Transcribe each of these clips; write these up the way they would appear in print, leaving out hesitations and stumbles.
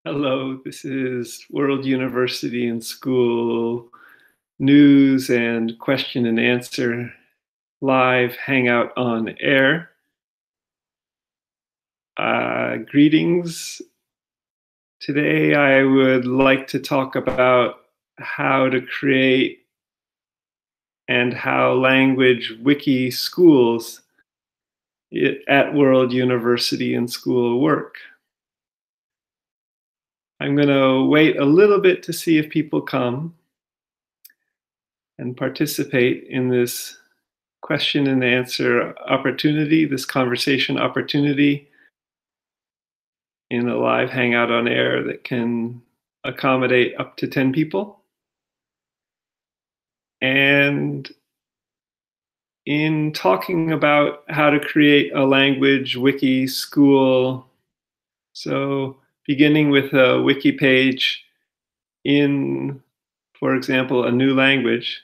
Hello, this is World University and School news and question and answer live Hangout on air. Greetings. Today I would like to talk about how to create and how language wiki schools at World University and School work. I'm going to wait a little bit to see if people come and participate in this question and answer opportunity, this conversation opportunity in a live Hangout on air that can accommodate up to 10 people. And in talking about how to create a language wiki school, so beginning with a wiki page in, for example, a new language,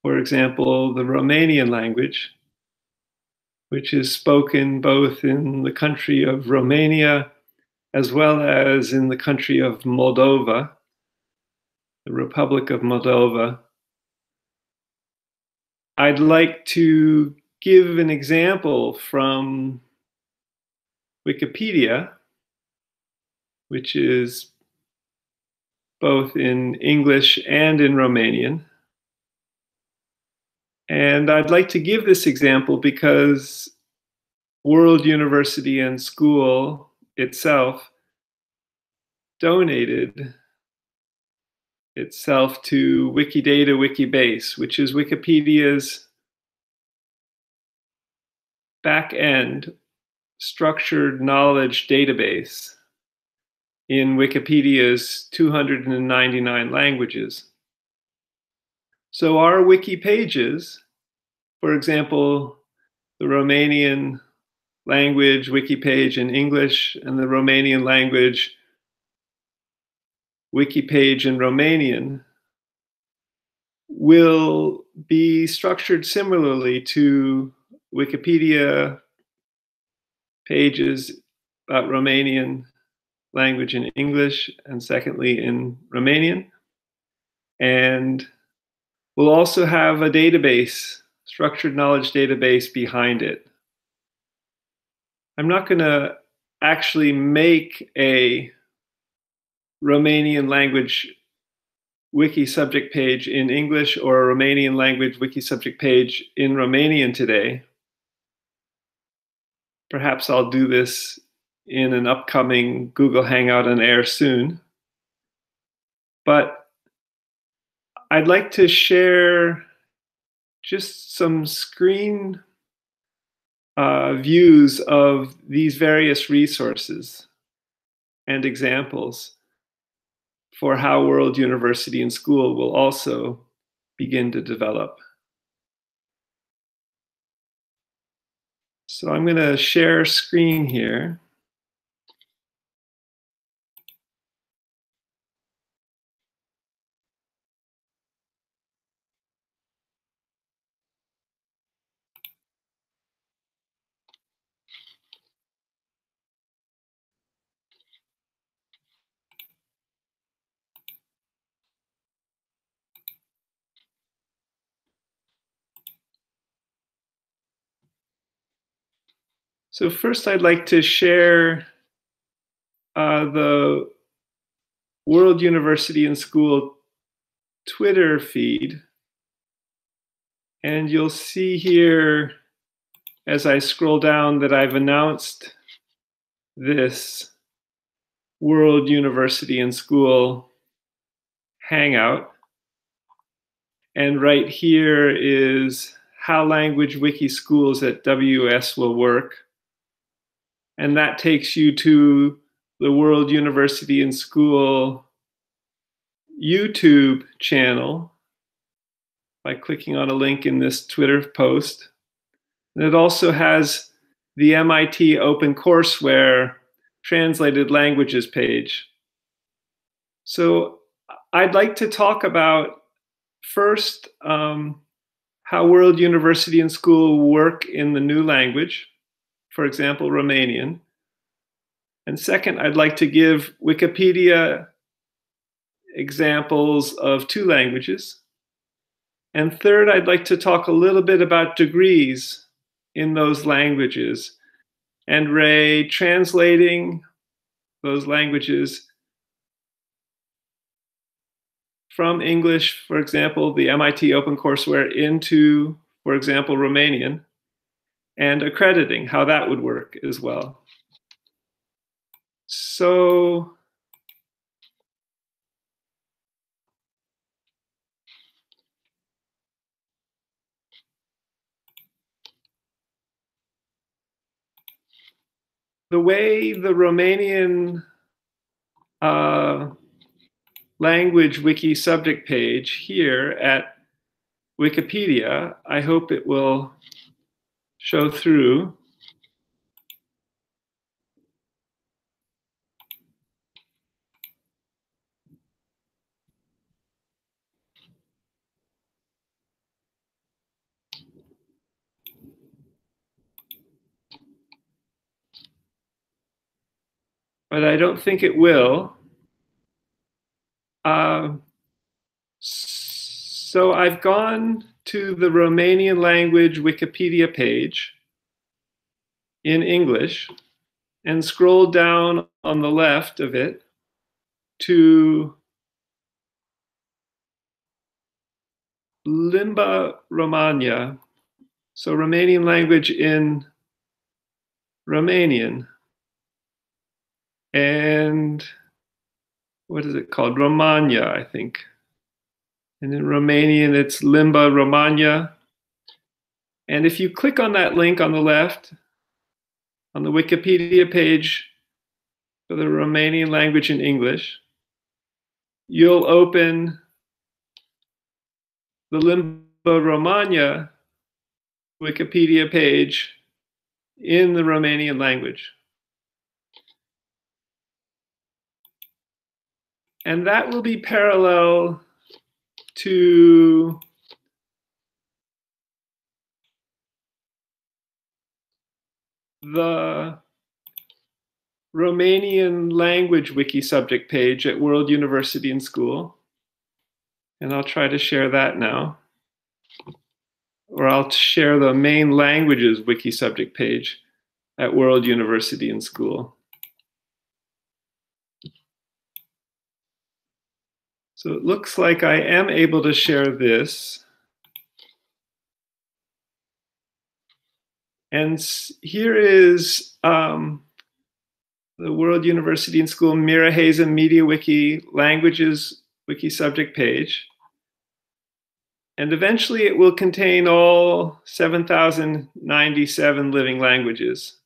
for example, the Romanian language, which is spoken both in the country of Romania as well as in the country of Moldova, the Republic of Moldova. I'd like to give an example from Wikipedia, which is both in English and in Romanian. And I'd like to give this example because World University and School itself donated itself to Wikidata Wikibase, which is Wikipedia's back-end structured knowledge database in Wikipedia's 299 languages. So our wiki pages, for example, the Romanian language wiki page in English and the Romanian language wiki page in Romanian, will be structured similarly to Wikipedia pages about Romanian language in English and secondly in Romanian. And we'll also have a database, structured knowledge database behind it. I'm not going to actually make a Romanian language wiki subject page in English or a Romanian language wiki subject page in Romanian today. Perhaps I'll do this in an upcoming Google Hangout on air soon. But I'd like to share just some screen views of these various resources and examples for how World University and School will also begin to develop. So I'm going to share screen here. So first I'd like to share the World University and School Twitter feed. And you'll see here as I scroll down that I've announced this World University and School Hangout. And right here is how language wiki schools at WUaS will work. And that takes you to the World University and School YouTube channel by clicking on a link in this Twitter post. And it also has the MIT OpenCourseWare translated languages page. So I'd like to talk about first how World University and School work in the new language, for example, Romanian. And second, I'd like to give Wikipedia examples of 2 languages. And third, I'd like to talk a little bit about degrees in those languages, and Ray translating those languages from English, for example, the MIT OpenCourseWare, into, for example, Romanian, and accrediting, how that would work as well. So the way the Romanian language wiki subject page here at Wikipedia, I hope it will show through. But I don't think it will. So I've gone to the Romanian language Wikipedia page in English and scrolled down on the left of it to Limba Romania, so Romanian language in Romanian. And what is it called? Romania, I think. And in Romanian, it's Limba Romania. And if you click on that link on the left, on the Wikipedia page for the Romanian language in English, you'll open the Limba Romania Wikipedia page in the Romanian language. And that will be parallel to the Romanian language wiki subject page at World University and School. And I'll try to share that now. Or I'll share the main languages wiki subject page at World University and School. So it looks like I am able to share this. And here is the World University and School Mira Hazen Media Wiki Languages Wiki subject page. And eventually it will contain all 7,097 living languages.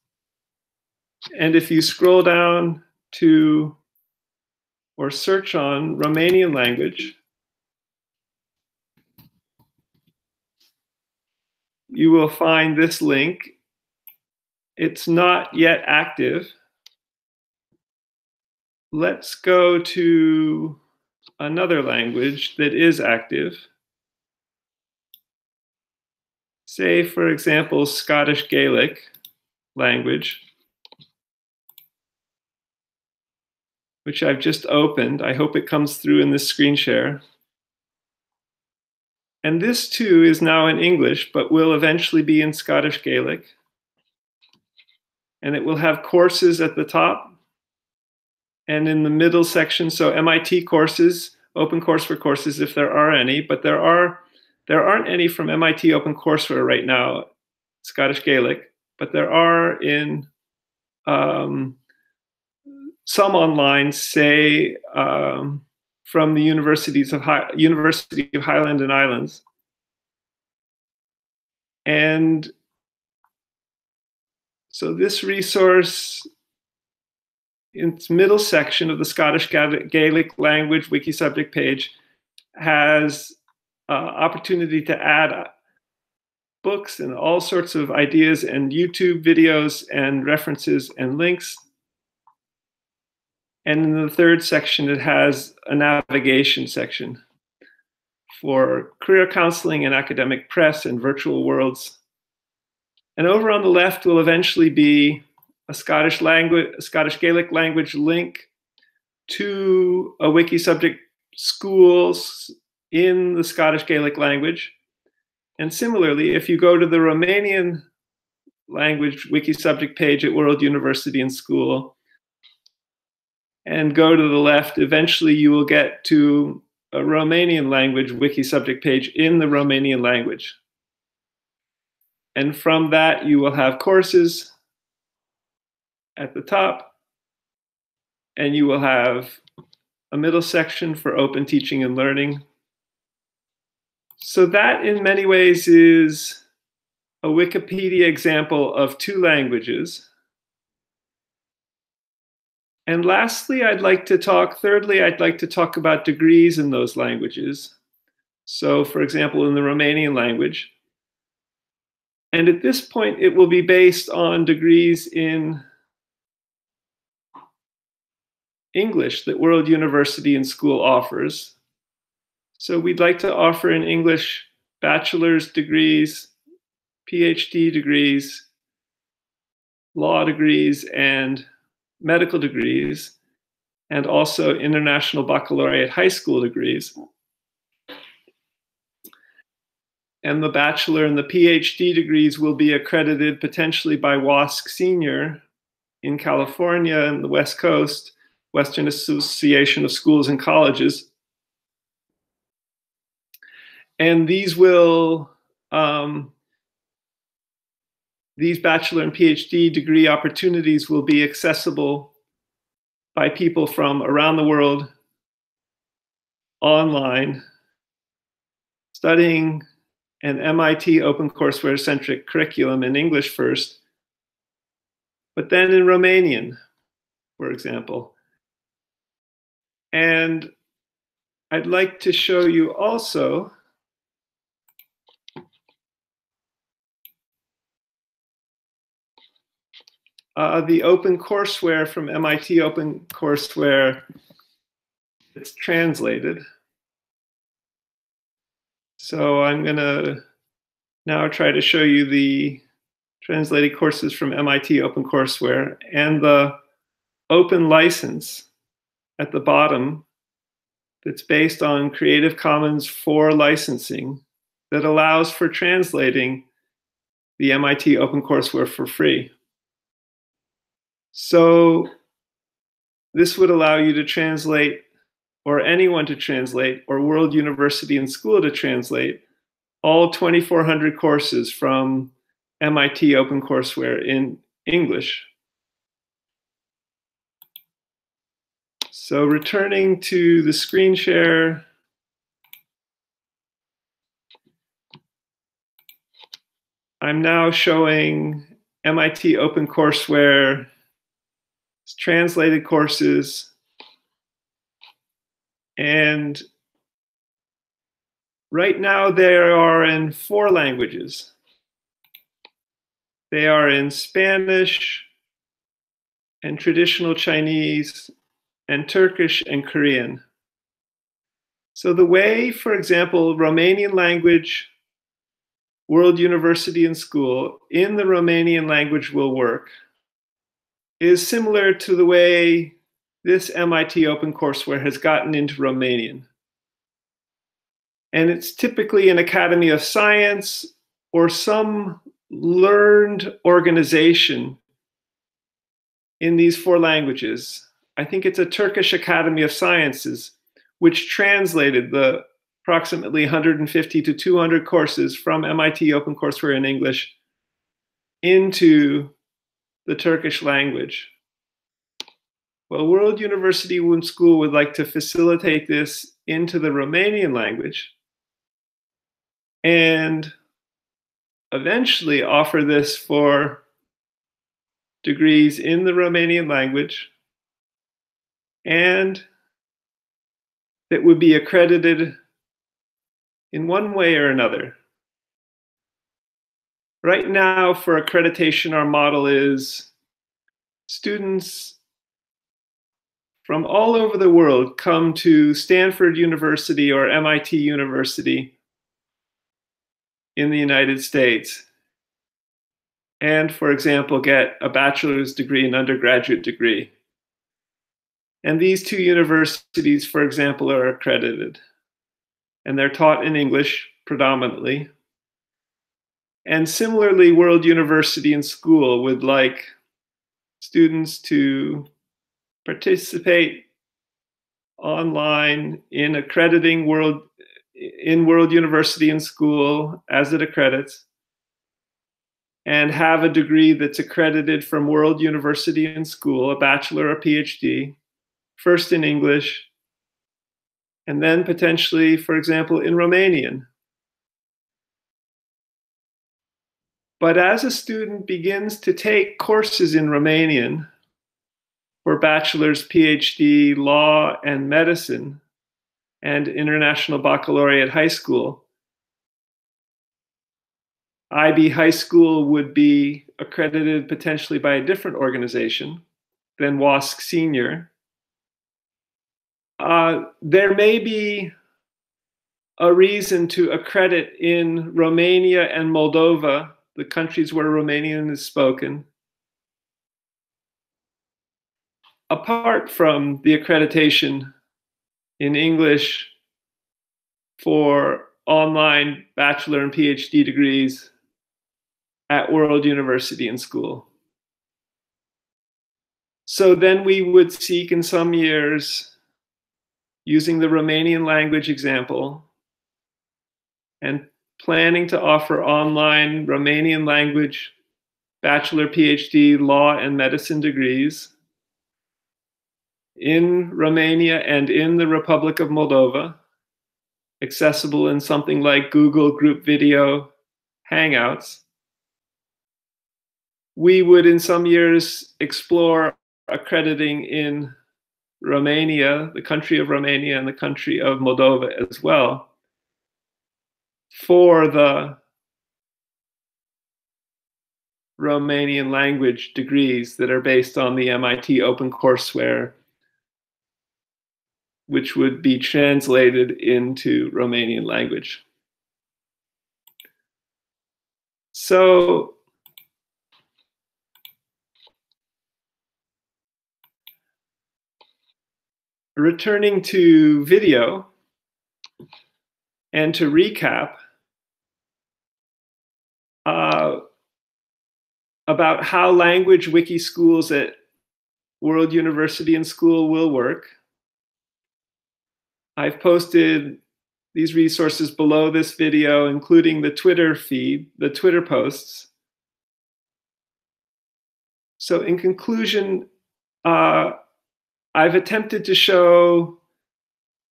And if you scroll down to or search on Romanian language, you will find this link. It's not yet active. Let's go to another language that is active. Say, for example, Scottish Gaelic language, which I've just opened. I hope it comes through in this screen share. And this too is now in English, but will eventually be in Scottish Gaelic. And it will have courses at the top and in the middle section. So MIT courses, OpenCourseWare courses, if there are any, but there aren't any from MIT OpenCourseWare right now, Scottish Gaelic, but there are in some online, say from the University of Highland and Islands. And so this resource, in its middle section of the Scottish Gaelic language wiki subject page, has opportunity to add books and all sorts of ideas and YouTube videos and references and links. And in the third section, it has a navigation section for career counseling and academic press and virtual worlds. And over on the left will eventually be a Scottish Gaelic language link to a wiki subject schools in the Scottish Gaelic language. And similarly, if you go to the Romanian language wiki subject page at World University and School and go to the left, eventually you will get to a Romanian language wiki subject page in the Romanian language. And from that, you will have courses at the top, and you will have a middle section for open teaching and learning. So that in many ways is a Wikipedia example of two languages. And lastly, thirdly, I'd like to talk about degrees in those languages. So for example, in the Romanian language. And at this point, it will be based on degrees in English that World University and School offers. So we'd like to offer in English bachelor's degrees, PhD degrees, law degrees, and medical degrees, and also international baccalaureate high school degrees. And the bachelor and the PhD degrees will be accredited potentially by WUaS Senior in California and the West Coast, Western Association of Schools and Colleges. And these bachelor and PhD degree opportunities will be accessible by people from around the world online, studying an MIT OpenCourseWare centric curriculum in English first, but then in Romanian, for example. And I'd like to show you also the OpenCourseWare from MIT OpenCourseWare. It's translated. So I'm going to now try to show you the translated courses from MIT OpenCourseWare and the open license at the bottom that's based on Creative Commons 4 licensing that allows for translating the MIT OpenCourseWare for free. So this would allow you to translate, or anyone to translate, or World University and School to translate all 2,400 courses from MIT OpenCourseWare in English. So returning to the screen share, I'm now showing MIT OpenCourseWare translated courses, and right now they are in 4 languages. They are in Spanish and traditional Chinese and Turkish and Korean. So the way, for example, Romanian language, World University and School in the Romanian language will work is similar to the way this MIT OpenCourseWare has gotten into Romanian. And it's typically an Academy of Science or some learned organization in these 4 languages. I think it's a Turkish Academy of Sciences, which translated the approximately 150 to 200 courses from MIT OpenCourseWare in English into the Turkish language. Well, World University and School would like to facilitate this into the Romanian language and eventually offer this for degrees in the Romanian language, and that would be accredited in one way or another. Right now, for accreditation, our model is students from all over the world come to Stanford University or MIT University in the United States. and, for example, get a bachelor's degree and undergraduate degree. And these two universities, for example, are accredited, and they're taught in English predominantly. And similarly, World University and School would like students to participate online in accrediting World University and School as it accredits, and have a degree that's accredited from World University and School, a bachelor or PhD, first in English, and then potentially, for example, in Romanian. But as a student begins to take courses in Romanian for bachelor's, PhD, law, and medicine, and international baccalaureate high school, IB high school would be accredited potentially by a different organization than WUaS Senior. There may be a reason to accredit in Romania and Moldova, the countries where Romanian is spoken, apart from the accreditation in English for online bachelor and PhD degrees at World University and School. So then we would seek in some years, using the Romanian language example, and planning to offer online Romanian language bachelor, PhD, law, and medicine degrees in Romania and in the Republic of Moldova, accessible in something like Google Group Video Hangouts. We would in some years explore accrediting in Romania, the country of Romania, and the country of Moldova as well, for the Romanian language degrees that are based on the MIT OpenCourseWare, which would be translated into Romanian language. So returning to video and to recap about how language wiki schools at World University and School will work. I've posted these resources below this video, including the Twitter feed, the Twitter posts. So in conclusion, I've attempted to show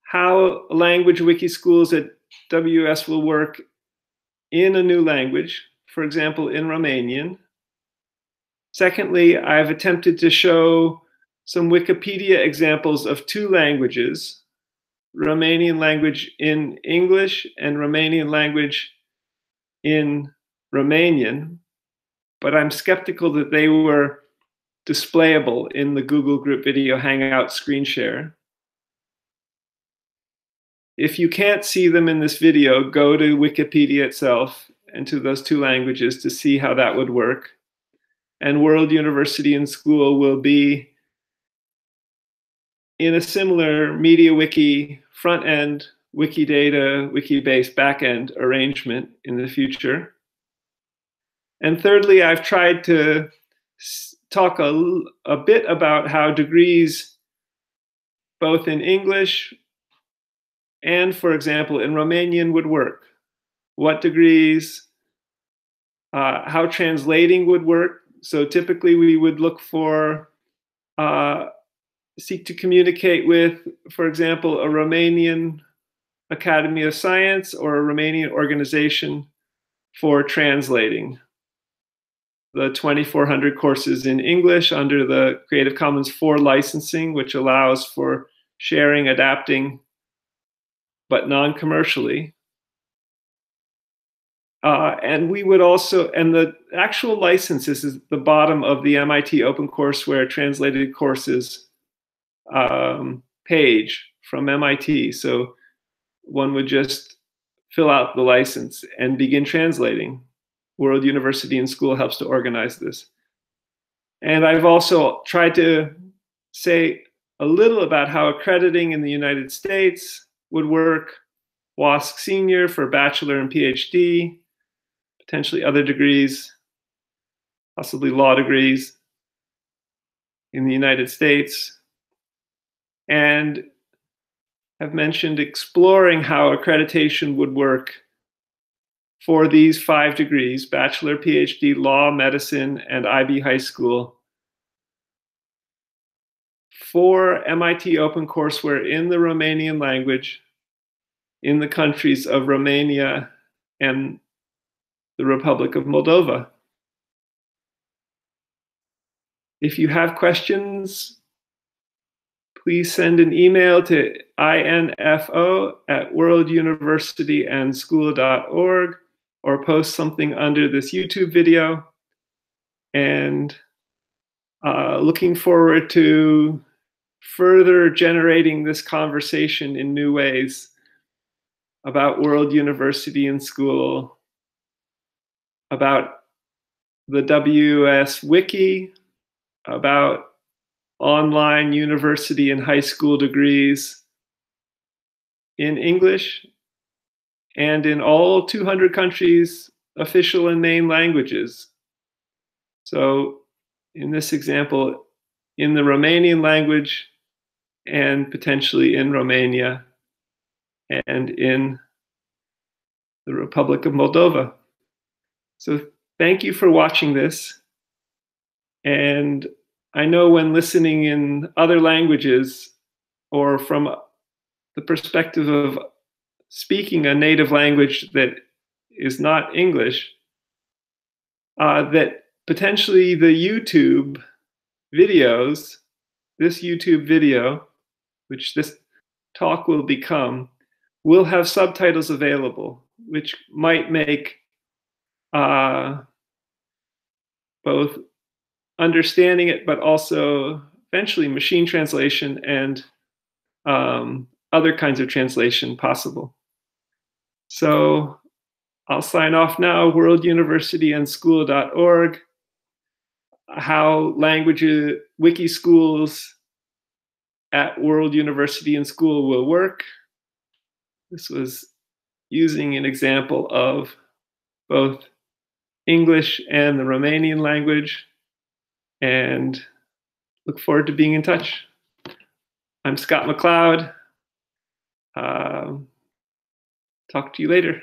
how language wiki schools at WUaS will work in a new language, for example, in Romanian. Secondly, I've attempted to show some Wikipedia examples of two languages, Romanian language in English and Romanian language in Romanian, but I'm skeptical that they were displayable in the Google Group Video Hangout screen share. If you can't see them in this video, go to Wikipedia itself and to those two languages to see how that would work. And World University and School will be in a similar MediaWiki front-end, Wikidata, Wiki-based back-end arrangement in the future. And thirdly, I've tried to talk a bit about how degrees, both in English and, for example, in Romanian would work. What degrees, how translating would work. So typically we would look for, seek to communicate with, for example, a Romanian Academy of Science or a Romanian organization for translating the 2,400 courses in English under the Creative Commons 4 licensing, which allows for sharing, adapting, but non-commercially. And we would also, and the actual license is the bottom of the MIT OpenCourseWare translated courses page from MIT. So one would just fill out the license and begin translating. World University and School helps to organize this. And I've also tried to say a little about how accrediting in the United States would work. WUaS Senior for bachelor and PhD, potentially other degrees, possibly law degrees in the United States, and have mentioned exploring how accreditation would work for these 5 degrees, bachelor, PhD, law, medicine, and IB high school, for MIT OpenCourseWare in the Romanian language in the countries of Romania and the Republic of Moldova. If you have questions, please send an email to info@worlduniversityandschool.org or post something under this YouTube video. And looking forward to further generating this conversation in new ways about World University and School, about the WUaS Wiki, about online university and high school degrees in English and in all 200 countries, official and main languages. So in this example, in the Romanian language and potentially in Romania and in the Republic of Moldova. So thank you for watching this. And I know when listening in other languages or from the perspective of speaking a native language that is not English, that potentially the YouTube videos, this YouTube video, which this talk will become, will have subtitles available, which might make both understanding it, but also eventually machine translation and other kinds of translation possible. So I'll sign off now, worlduniversityandschool.org, how language wiki schools at World University and School will work. This was using an example of both English and the Romanian language, and look forward to being in touch. I'm Scott McLeod. Talk to you later.